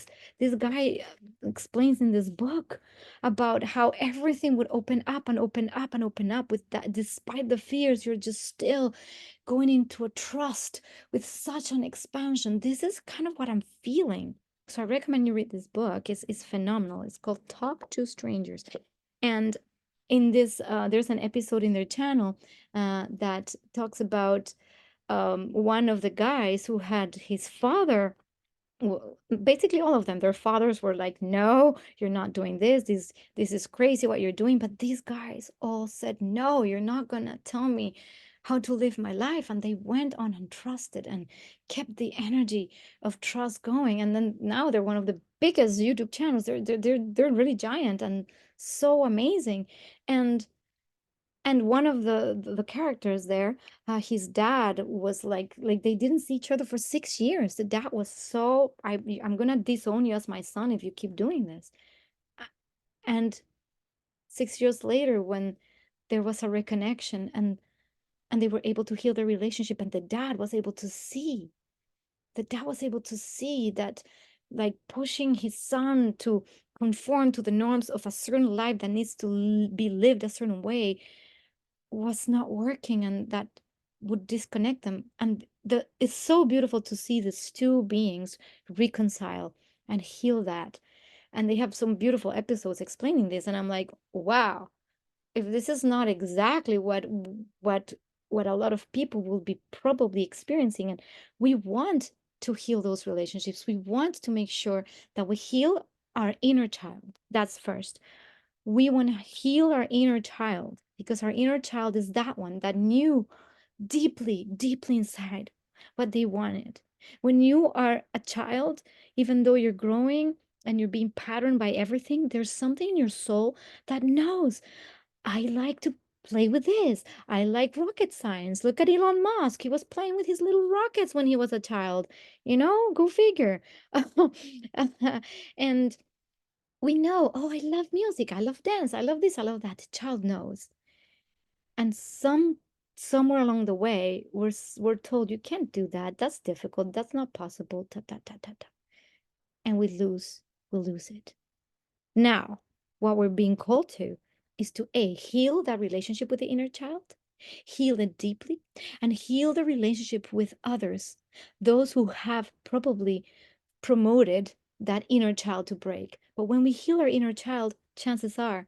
explains in this book about how everything would open up and open up and open up with that. Despite the fears, you're just still going into a trust with such an expansion. This is kind of what I'm feeling. So I recommend you read this book. It's phenomenal. It's called Talk to Strangers. And in this, there's an episode in their channel that talks about one of the guys who had his father, well, basically all of them, their fathers were like, no, you're not doing this is crazy what you're doing. But these guys all said, no, you're not gonna tell me how to live my life. And they went on and trusted and kept the energy of trust going. And then now they're one of the biggest YouTube channels. They're really giant and so amazing. And one of the characters there, his dad was like they didn't see each other for 6 years. The dad was so, I'm gonna disown you as my son if you keep doing this. And 6 years later, when there was a reconnection, and they were able to heal their relationship, and the dad was able to see that, like, pushing his son to conform to the norms of a certain life that needs to be lived a certain way was not working, and that would disconnect them. And it's so beautiful to see these two beings reconcile and heal that. And they have some beautiful episodes explaining this, and I'm like, wow, if this is not exactly what what a lot of people will be probably experiencing. And we want to heal those relationships. We want to make sure that we heal our inner child. That's first. We want to heal our inner child, because our inner child is that one that knew deeply, deeply inside what they wanted. When you are a child, even though you're growing and you're being patterned by everything, there's something in your soul that knows, I like to Play with this. I like rocket science. Look at Elon Musk. He was playing with his little rockets when he was a child. Go figure. And we know, oh, I love music. I love dance. I love this. I love that. The child knows. And somewhere along the way, we're told you can't do that. That's difficult. That's not possible. Ta ta ta ta ta. And we lose it. Now, what we're being called to is to heal that relationship with the inner child, heal it deeply, and heal the relationship with others, those who have probably promoted that inner child to break. But when we heal our inner child, chances are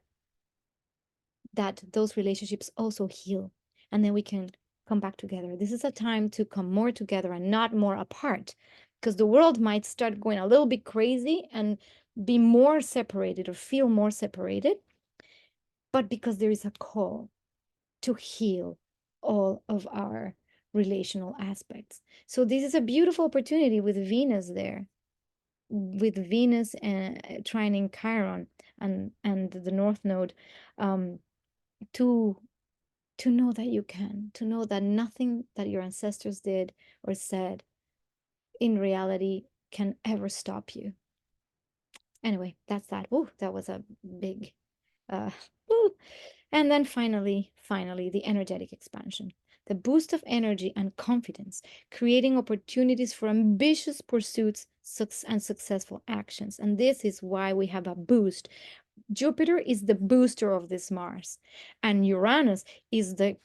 that those relationships also heal, and then we can come back together. This is a time to come more together and not more apart, because the world might start going a little bit crazy and be more separated or feel more separated, but because there is a call to heal all of our relational aspects. So this is a beautiful opportunity with Venus there, with Venus trining Chiron and the North Node, to know that you can, to know that nothing that your ancestors did or said in reality can ever stop you. Anyway, that's that. Oh, that was a big uh and then finally, the energetic expansion, the boost of energy and confidence, creating opportunities for ambitious pursuits and successful actions. And this is why we have a boost. Jupiter is the booster of this Mars, and Uranus is the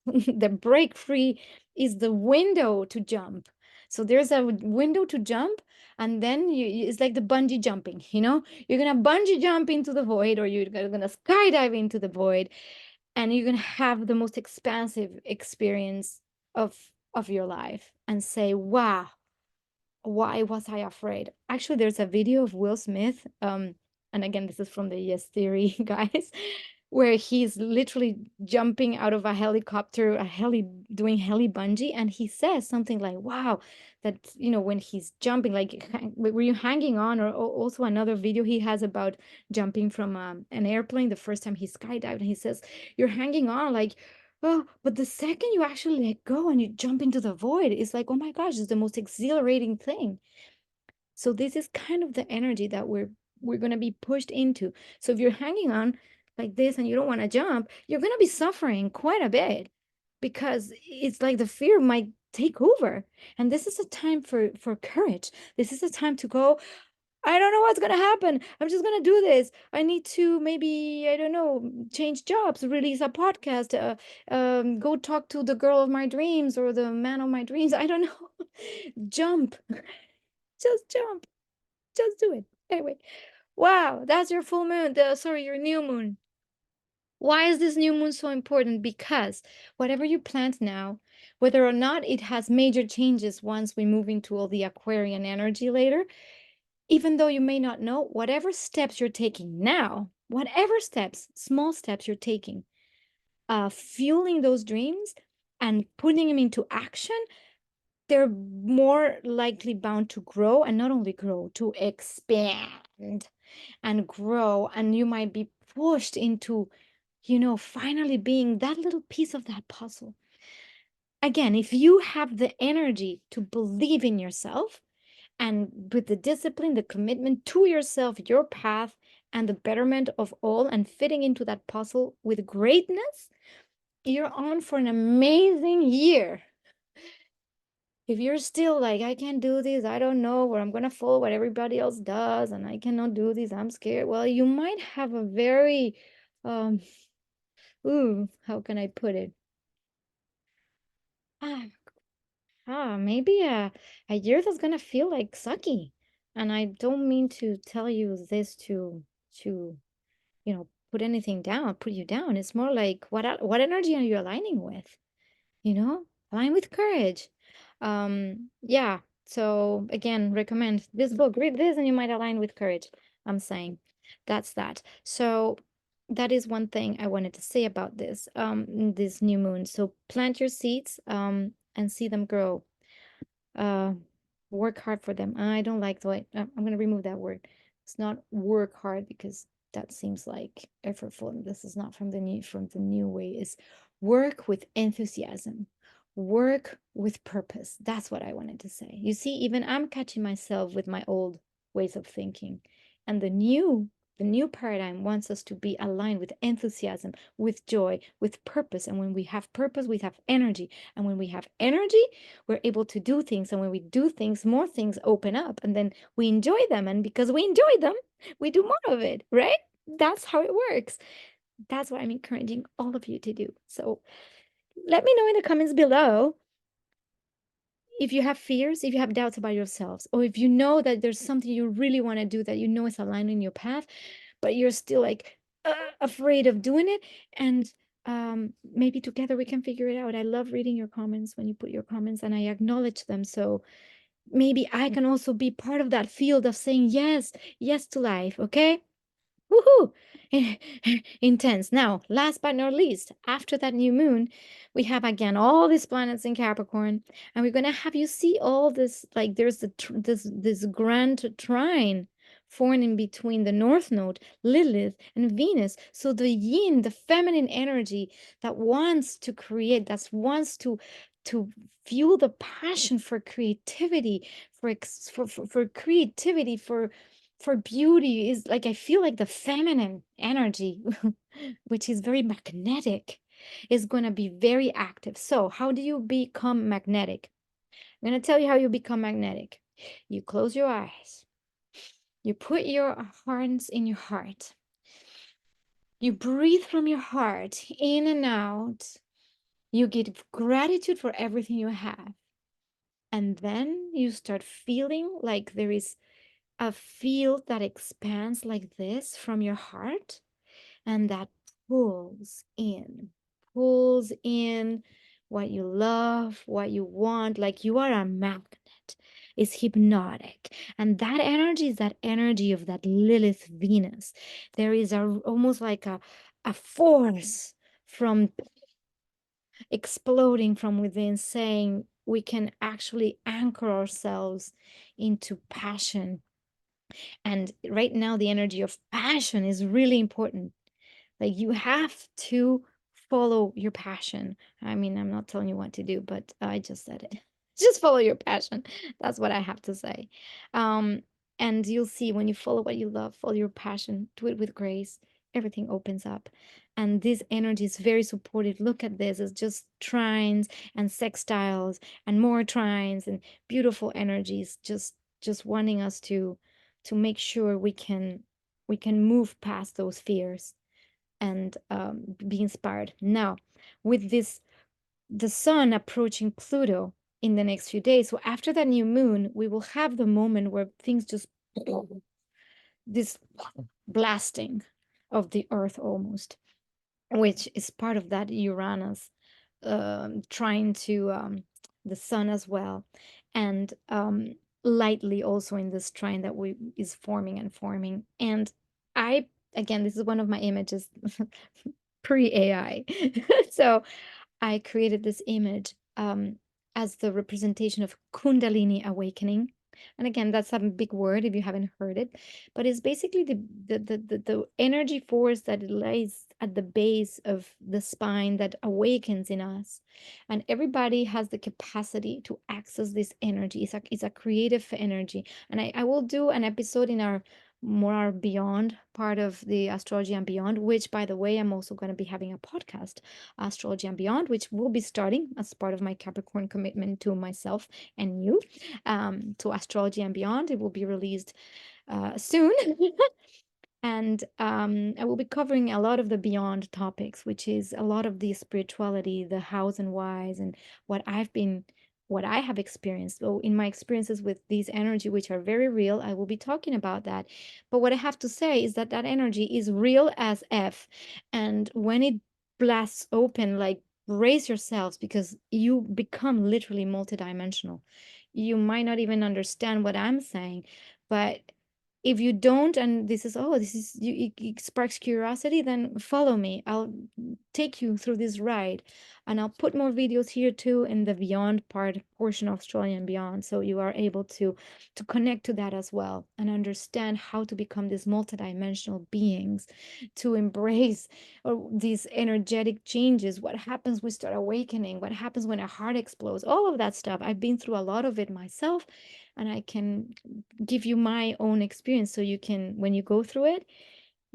the break free, is the window to jump. So there's a window to jump, and then it's like the bungee jumping, you're gonna bungee jump into the void, or you're gonna skydive into the void, and you're gonna have the most expansive experience of your life and say, wow, why was I afraid? Actually, there's a video of Will Smith, and again, this is from the Yes Theory guys, where he's literally jumping out of a helicopter, doing heli bungee, and he says something like, "Wow, that when he's jumping, like, were you hanging on?" Or also another video he has about jumping from an airplane the first time he skydived, and he says, "You're hanging on, like." Oh, but the second you actually let go and you jump into the void, it's like, oh my gosh, it's the most exhilarating thing. So this is kind of the energy that we're going to be pushed into. So if you're hanging on like this and you don't want to jump, you're going to be suffering quite a bit, because it's like the fear might take over. And this is a time for courage. This is a time to go, I don't know what's going to happen. I'm just going to do this. I need to, maybe, I don't know, change jobs, release a podcast, go talk to the girl of my dreams or the man of my dreams. I don't know. Jump. Just jump. Just do it. Anyway, wow, that's your full moon. Sorry, your new moon. Why is this new moon so important? Because whatever you plant now, whether or not it has major changes once we move into all the Aquarian energy later, even though you may not know, whatever steps you're taking now, whatever steps, small steps you're taking, fueling those dreams and putting them into action, they're more likely bound to grow, and not only grow, to expand and grow. And you might be pushed into, finally being that little piece of that puzzle. Again, if you have the energy to believe in yourself, and with the discipline, the commitment to yourself, your path, and the betterment of all, and fitting into that puzzle with greatness, you're on for an amazing year. If you're still like, I can't do this, I don't know, or I'm going to follow what everybody else does, and I cannot do this, I'm scared. Well, you might have a very, how can I put it? Ah, maybe a year that's going to feel like sucky. And I don't mean to tell you this to, put anything down, put you down. It's more like, what energy are you aligning with? Align with courage. Yeah. So again, recommend this book. Read this and you might align with courage. I'm saying that's that. So that is one thing I wanted to say about this new moon. So plant your seeds and see them grow. Uh Work hard for them. I don't like the way, I'm going to remove that word. It's not work hard, because that seems like effortful, and this is not from the new way, is work with enthusiasm, work with purpose. That's what I wanted to say. You see, even I'm catching myself with my old ways of thinking, and the new paradigm wants us to be aligned with enthusiasm, with joy, with purpose. And when we have purpose, we have energy. And when we have energy, we're able to do things. And when we do things, more things open up. And then we enjoy them. And because we enjoy them, we do more of it, right? That's how it works. That's what I'm encouraging all of you to do. So let me know in the comments below if you have fears, if you have doubts about yourselves, or if you know that there's something you really want to do that you know is aligned in your path, but you're still like afraid of doing it. And maybe together we can figure it out. I love reading your comments when you put your comments, and I acknowledge them. So maybe I can also be part of that field of saying yes, yes to life. Okay. Woohoo! Intense. Now, last but not least, after that new moon, we have again all these planets in Capricorn, and we're gonna have you see all this. Like, there's this grand trine forming between the North Node, Lilith, and Venus. So the Yin, the feminine energy that wants to create, that wants to fuel the passion for creativity, for creativity, for beauty, is like, I feel like the feminine energy, which is very magnetic, is going to be very active. So how do you become magnetic? I'm going to tell you how you become magnetic. You close your eyes, you put your hands in your heart, you breathe from your heart in and out, you give gratitude for everything you have, and then you start feeling like there is a field that expands like this from your heart, and that pulls in what you love, what you want, like you are a magnet. Is hypnotic. And that energy is that energy of that Lilith Venus. There is almost like a force from exploding from within, saying we can actually anchor ourselves into passion. And right now, the energy of passion is really important. Like, you have to follow your passion. I mean, I'm not telling you what to do, but I just said it. Just follow your passion. That's what I have to say. And you'll see, when you follow what you love, follow your passion, do it with grace, everything opens up. And this energy is very supportive. Look at this. It's just trines and sextiles and more trines and beautiful energies, just wanting us to make sure we can move past those fears and be inspired. Now, with the sun approaching Pluto in the next few days, so after that new moon, we will have the moment where things just this blasting of the earth almost, which is part of that Uranus trying to the sun as well, and lightly also in this trine that we is forming and forming. And I, again, this is one of my images pre-AI. So I created this image as the representation of Kundalini awakening. And again, that's a big word if you haven't heard it, but it's basically the energy force that lays at the base of the spine that awakens in us. And everybody has the capacity to access this energy. It's a creative energy. And I will do an episode in our more beyond part of the Astrology and Beyond, which, by the way, I'm also going to be having a podcast, Astrology and Beyond, which will be starting as part of my Capricorn commitment to myself and you, to Astrology and Beyond. It will be released soon. And I will be covering a lot of the beyond topics, which is a lot of the spirituality, the hows and whys, and what I have experienced. So in my experiences with these energy, which are very real, I will be talking about that. But what I have to say is that that energy is real as F. And when it blasts open, like, brace yourselves, because you become literally multidimensional. You might not even understand what I'm saying, but if you don't, and this is you, it sparks curiosity, then follow me. I'll take you through this ride And I'll put more videos here too in the Beyond portion of Astrology and Beyond, so you are able to connect to that as well and understand how to become these multidimensional beings, to embrace these energetic changes. What happens when we start awakening? What happens when our heart explodes? All of that stuff. I've been through a lot of it myself, and I can give you my own experience so you can, when you go through it,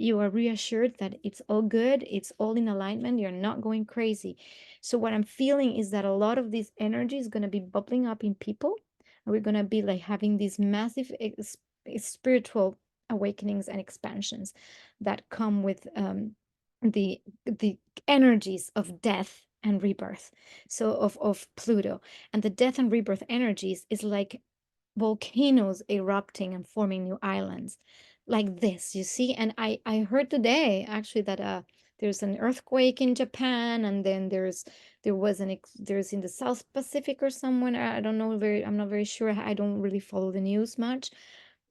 you are reassured that it's all good, it's all in alignment, you're not going crazy. So what I'm feeling is that a lot of this energy is going to be bubbling up in people, and we're going to be like having these massive spiritual awakenings and expansions that come with the energies of death and rebirth, so of Pluto. And the death and rebirth energies is like volcanoes erupting and forming new islands like this, you see. And I heard today actually that there's an earthquake in Japan, and then there was there's in the South Pacific or somewhere. I don't know, very, I'm not very sure. I don't really follow the news much,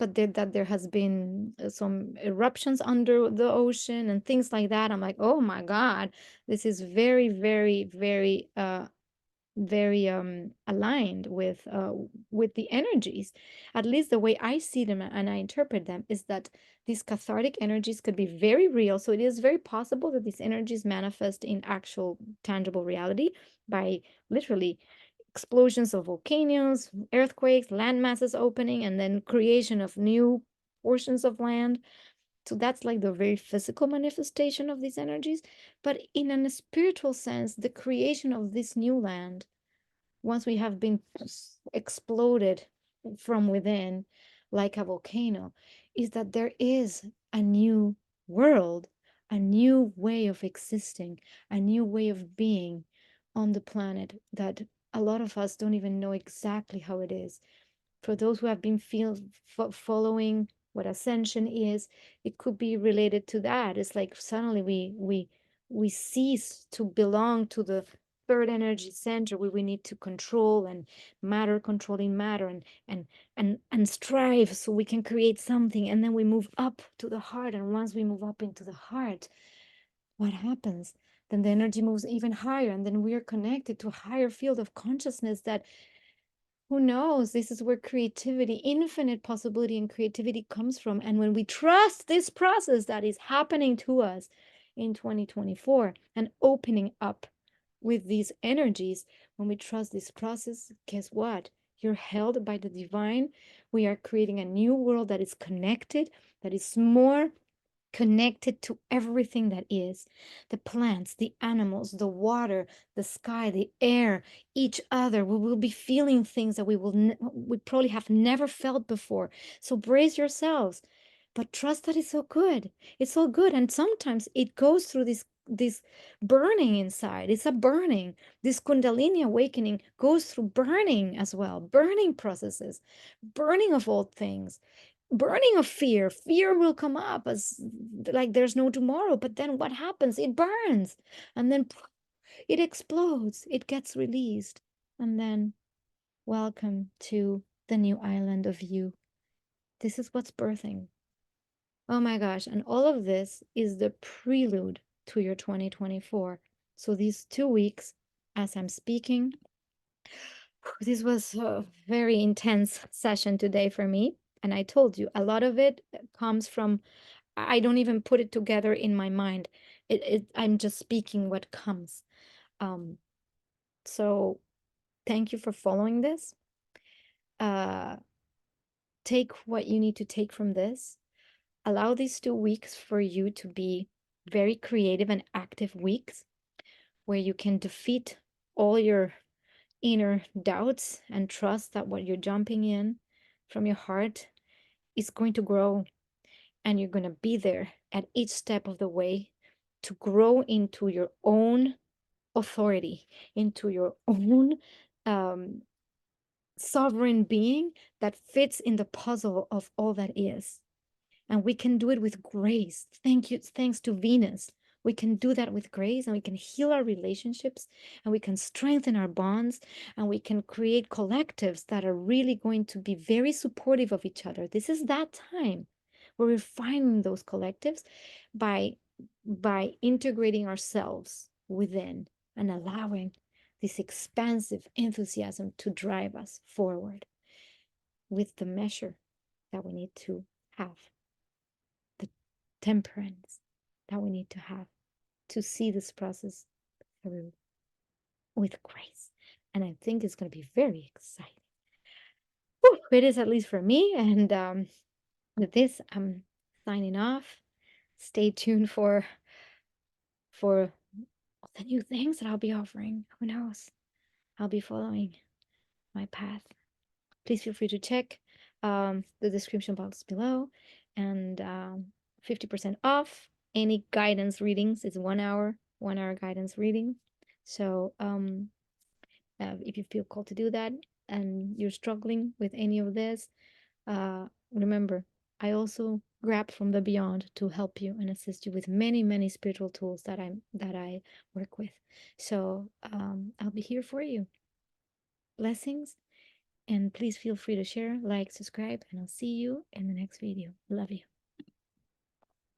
but that there has been some eruptions under the ocean and things like that. I'm like, oh my God, this is very, very, very aligned with the energies. At least the way I see them and I interpret them is that these cathartic energies could be very real. So it is very possible that these energies manifest in actual tangible reality by literally explosions of volcanoes, earthquakes, land masses opening, and then creation of new portions of land. So that's like the very physical manifestation of these energies. But in a spiritual sense, the creation of this new land, once we have been exploded from within like a volcano, is that there is a new world, a new way of existing, a new way of being on the planet that a lot of us don't even know exactly how it is. For those who have been following what ascension is, it could be related to that. It's like suddenly we cease to belong to the third energy center, where we need to control and matter controlling matter, and strive so we can create something, and then we move up to the heart. And once we move up into the heart, what happens? Then the energy moves even higher, and then we are connected to a higher field of consciousness that, who knows, this is where creativity, infinite possibility and creativity comes from. And when we trust this process that is happening to us in 2024 and opening up with these energies, when we trust this process, guess what? You're held by the divine. We are creating a new world that is connected, that is more connected to everything that is: the plants, the animals, the water, the sky, the air, each other. We will be feeling things that we probably have never felt before. So brace yourselves, but trust that it's all good. It's all good. And sometimes it goes through this burning inside. It's a burning. This Kundalini awakening goes through burning as well, burning processes, burning of old things, burning of fear. Fear will come up as like there's no tomorrow, but then what happens? It burns, and then it explodes, it gets released, and then welcome to the new island of you. This is what's birthing. Oh my gosh. And all of this is the prelude to your 2024. So these 2 weeks, as I'm speaking, this was a very intense session today for me. And I told you, a lot of it comes from, I don't even put it together in my mind. I'm just speaking what comes. Um, so thank you for following this. Take what you need to take from this. Allow these 2 weeks for you to be very creative and active weeks, where you can defeat all your inner doubts and trust that what you're jumping in from your heart is going to grow, and you're going to be there at each step of the way to grow into your own authority, into your own um, sovereign being that fits in the puzzle of all that is. And we can do it with grace. Thank you. Thanks to Venus. We can do that with grace, and we can heal our relationships, and we can strengthen our bonds, and we can create collectives that are really going to be very supportive of each other. This is that time where we're finding those collectives by integrating ourselves within. and allowing this expansive enthusiasm to drive us forward with the measure that we need to have, the temperance that we need to have to see this process through with grace. And I think it's going to be very exciting. Whew, it is, at least for me. And with this, I'm signing off. Stay tuned for all the new things that I'll be offering. Who knows? I'll be following my path. Please feel free to check the description box below, and 50% off any guidance readings. It's 1 hour guidance reading. So if you feel called to do that and you're struggling with any of this, remember, I also grab from the beyond to help you and assist you with many, many spiritual tools that I work with. So I'll be here for you. Blessings, and please feel free to share, like, subscribe, and I'll see you in the next video. Love you.